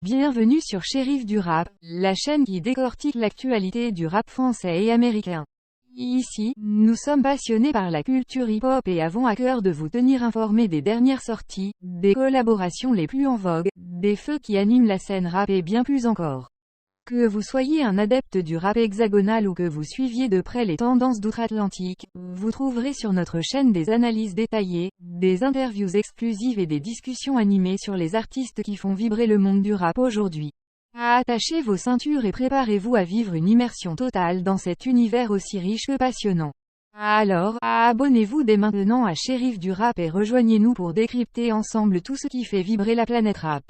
Bienvenue sur Shérif du Rap, la chaîne qui décortique l'actualité du rap français et américain. Ici, nous sommes passionnés par la culture hip-hop et avons à cœur de vous tenir informés des dernières sorties, des collaborations les plus en vogue, des feux qui animent la scène rap et bien plus encore. Que vous soyez un adepte du rap hexagonal ou que vous suiviez de près les tendances d'outre-Atlantique, vous trouverez sur notre chaîne des analyses détaillées, des interviews exclusives et des discussions animées sur les artistes qui font vibrer le monde du rap aujourd'hui. Attachez vos ceintures et préparez-vous à vivre une immersion totale dans cet univers aussi riche que passionnant. Alors, abonnez-vous dès maintenant à Shérif du Rap et rejoignez-nous pour décrypter ensemble tout ce qui fait vibrer la planète rap.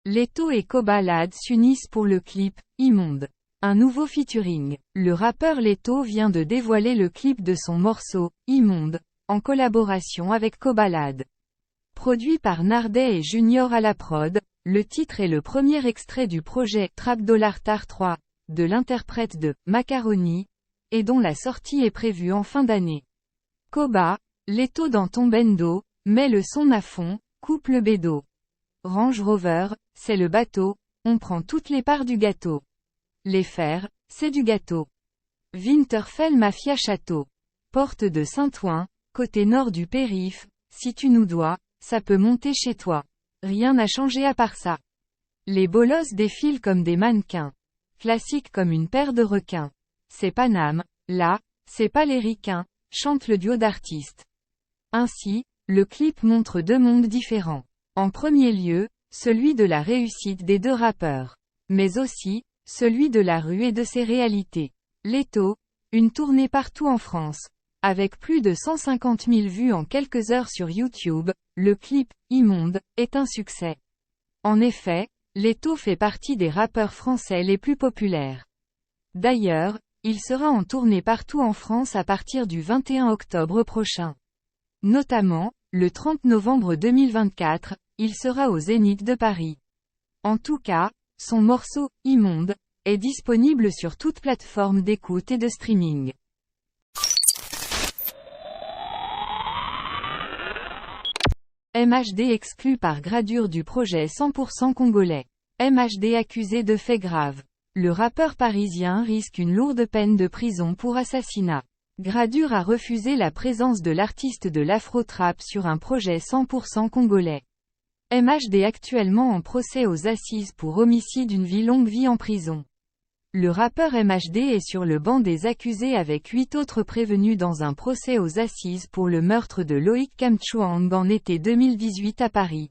Leto et Kobalade s'unissent pour le clip « Immonde ». Un nouveau featuring. Le rappeur Leto vient de dévoiler le clip de son morceau « Immonde », en collaboration avec Kobalade. Produit par Nardet et Junior à la prod, le titre est le premier extrait du projet « Trap Dollar Tar 3 » de l'interprète de « Macaroni » et dont la sortie est prévue en fin d'année. Koba, Leto dans ton bendo, met le son à fond, coupe le bédo. Range Rover, c'est le bateau, on prend toutes les parts du gâteau. Les fers, c'est du gâteau. Winterfell Mafia Château. Porte de Saint-Ouen, côté nord du périph', si tu nous dois, ça peut monter chez toi. Rien n'a changé à part ça. Les bolosses défilent comme des mannequins. Classique comme une paire de requins. C'est Paname, là, c'est pas les ricains, chante le duo d'artistes. Ainsi, le clip montre deux mondes différents. En premier lieu, celui de la réussite des deux rappeurs. Mais aussi, celui de la rue et de ses réalités. Leto, une tournée partout en France. Avec plus de 150 000 vues en quelques heures sur YouTube, le clip « Immonde » est un succès. En effet, Leto fait partie des rappeurs français les plus populaires. D'ailleurs, il sera en tournée partout en France à partir du 21 octobre prochain. Notamment, le 30 novembre 2024, il sera au Zénith de Paris. En tout cas, son morceau « Immonde » est disponible sur toute plateforme d'écoute et de streaming. MHD exclu par Gradure du projet 100% congolais. MHD accusé de faits graves. Le rappeur parisien risque une lourde peine de prison pour assassinat. Gradure a refusé la présence de l'artiste de l'afro-trap sur un projet 100% congolais. MHD actuellement en procès aux assises pour homicide d'une longue vie en prison. Le rappeur MHD est sur le banc des accusés avec 8 autres prévenus dans un procès aux assises pour le meurtre de Loïc Kamchouang en été 2018 à Paris.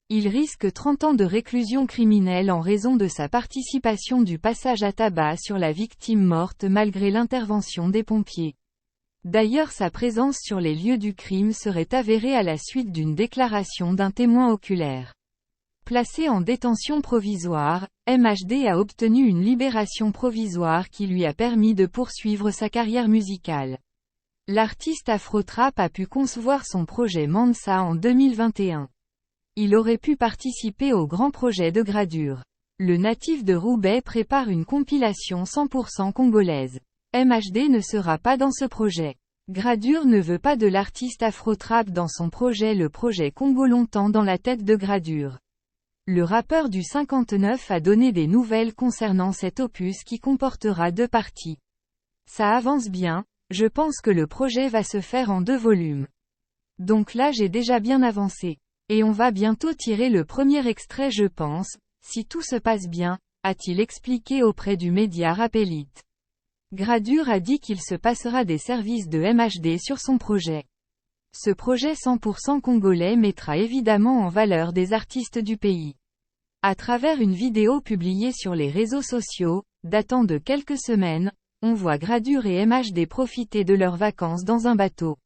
Il risque 30 ans de réclusion criminelle en raison de sa participation du passage à tabac sur la victime morte malgré l'intervention des pompiers. D'ailleurs sa présence sur les lieux du crime serait avérée à la suite d'une déclaration d'un témoin oculaire. Placé en détention provisoire, MHD a obtenu une libération provisoire qui lui a permis de poursuivre sa carrière musicale. L'artiste afro-trap a pu concevoir son projet Mansa en 2021. Il aurait pu participer au grand projet de Gradure. Le natif de Roubaix prépare une compilation 100% congolaise. MHD ne sera pas dans ce projet. Gradure ne veut pas de l'artiste afro-trap dans son projet. Le projet Congo longtemps dans la tête de Gradure. Le rappeur du 59 a donné des nouvelles concernant cet opus qui comportera 2 parties. Ça avance bien, je pense que le projet va se faire en 2 volumes. Donc là j'ai déjà bien avancé. Et on va bientôt tirer le premier extrait je pense, si tout se passe bien, a-t-il expliqué auprès du média Rap Elite. Gradure a dit qu'il se passera des services de MHD sur son projet. Ce projet 100% congolais mettra évidemment en valeur des artistes du pays. À travers une vidéo publiée sur les réseaux sociaux, datant de quelques semaines, on voit Gradure et MHD profiter de leurs vacances dans un bateau.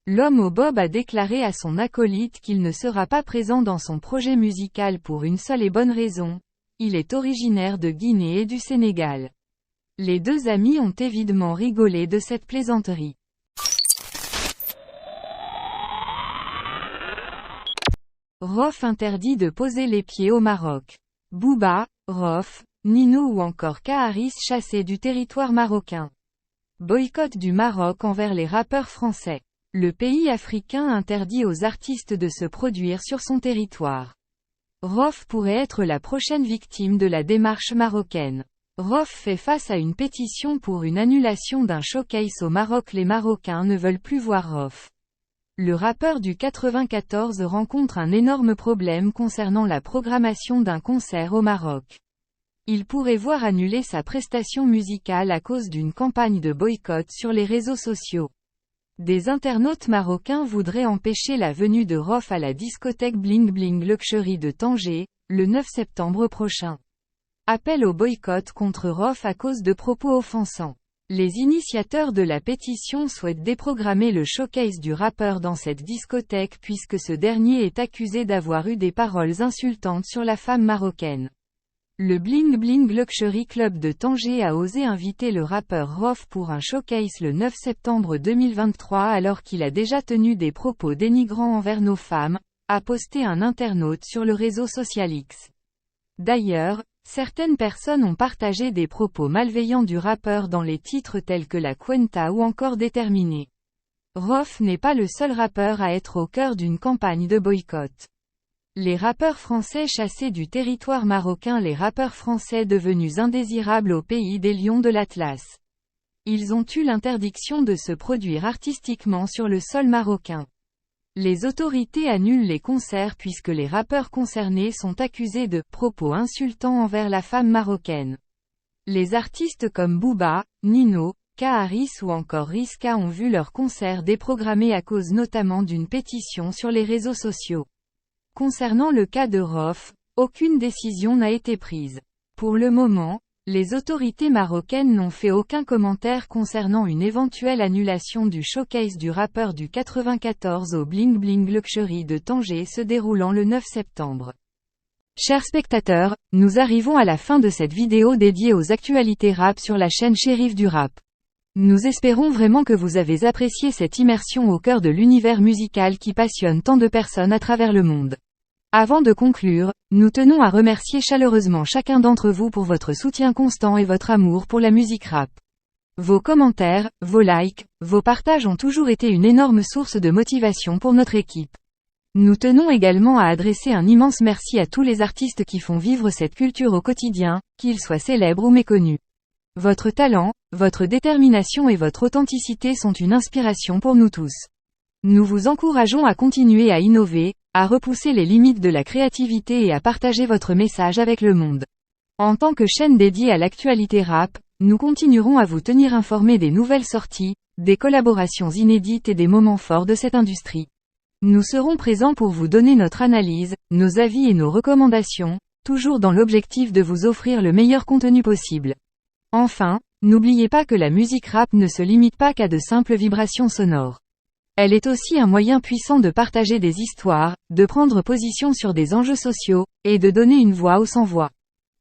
L'homme au bob a déclaré à son acolyte qu'il ne sera pas présent dans son projet musical pour une seule et bonne raison, il est originaire de Guinée et du Sénégal. Les deux amis ont évidemment rigolé de cette plaisanterie. Rof interdit de poser les pieds au Maroc. Booba, Rof, Nino ou encore Kaharis chassés du territoire marocain. Boycott du Maroc envers les rappeurs français. Le pays africain interdit aux artistes de se produire sur son territoire. Rof pourrait être la prochaine victime de la démarche marocaine. Rof fait face à une pétition pour une annulation d'un showcase au Maroc. Les Marocains ne veulent plus voir Rof. Le rappeur du 94 rencontre un énorme problème concernant la programmation d'un concert au Maroc. Il pourrait voir annuler sa prestation musicale à cause d'une campagne de boycott sur les réseaux sociaux. Des internautes marocains voudraient empêcher la venue de Rof à la discothèque Bling Bling Luxury de Tanger, le 9 septembre prochain. Appel au boycott contre Rof à cause de propos offensants. Les initiateurs de la pétition souhaitent déprogrammer le showcase du rappeur dans cette discothèque puisque ce dernier est accusé d'avoir eu des paroles insultantes sur la femme marocaine. Le Bling Bling Luxury Club de Tanger a osé inviter le rappeur Rof pour un showcase le 9 septembre 2023 alors qu'il a déjà tenu des propos dénigrants envers nos femmes, a posté un internaute sur le réseau social X. D'ailleurs, certaines personnes ont partagé des propos malveillants du rappeur dans les titres tels que La Cuenta ou encore Déterminé. Rof n'est pas le seul rappeur à être au cœur d'une campagne de boycott. Les rappeurs français chassés du territoire marocain. Les rappeurs français devenus indésirables au pays des lions de l'Atlas. Ils ont eu l'interdiction de se produire artistiquement sur le sol marocain. Les autorités annulent les concerts puisque les rappeurs concernés sont accusés de propos insultants envers la femme marocaine. Les artistes comme Booba, Nino, Kaharis ou encore Riska ont vu leurs concerts déprogrammés à cause notamment d'une pétition sur les réseaux sociaux. Concernant le cas de Rof, aucune décision n'a été prise. Pour le moment, les autorités marocaines n'ont fait aucun commentaire concernant une éventuelle annulation du showcase du rappeur du 94 au Bling Bling Luxury de Tanger se déroulant le 9 septembre. Chers spectateurs, nous arrivons à la fin de cette vidéo dédiée aux actualités rap sur la chaîne Chérif du Rap. Nous espérons vraiment que vous avez apprécié cette immersion au cœur de l'univers musical qui passionne tant de personnes à travers le monde. Avant de conclure, nous tenons à remercier chaleureusement chacun d'entre vous pour votre soutien constant et votre amour pour la musique rap. Vos commentaires, vos likes, vos partages ont toujours été une énorme source de motivation pour notre équipe. Nous tenons également à adresser un immense merci à tous les artistes qui font vivre cette culture au quotidien, qu'ils soient célèbres ou méconnus. Votre talent, votre détermination et votre authenticité sont une inspiration pour nous tous. Nous vous encourageons à continuer à innover, à repousser les limites de la créativité et à partager votre message avec le monde. En tant que chaîne dédiée à l'actualité rap, nous continuerons à vous tenir informés des nouvelles sorties, des collaborations inédites et des moments forts de cette industrie. Nous serons présents pour vous donner notre analyse, nos avis et nos recommandations, toujours dans l'objectif de vous offrir le meilleur contenu possible. Enfin, n'oubliez pas que la musique rap ne se limite pas qu'à de simples vibrations sonores. Elle est aussi un moyen puissant de partager des histoires, de prendre position sur des enjeux sociaux, et de donner une voix aux sans-voix.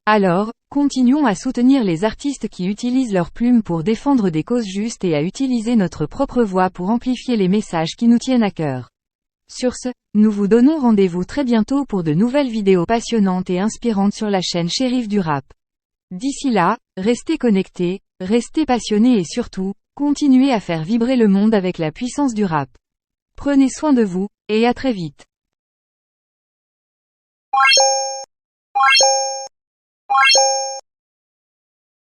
Alors, continuons à soutenir les artistes qui utilisent leurs plumes pour défendre des causes justes et à utiliser notre propre voix pour amplifier les messages qui nous tiennent à cœur. Sur ce, nous vous donnons rendez-vous très bientôt pour de nouvelles vidéos passionnantes et inspirantes sur la chaîne Chérif du Rap. D'ici là, restez connectés, restez passionnés et surtout, continuez à faire vibrer le monde avec la puissance du rap. Prenez soin de vous, et à très vite.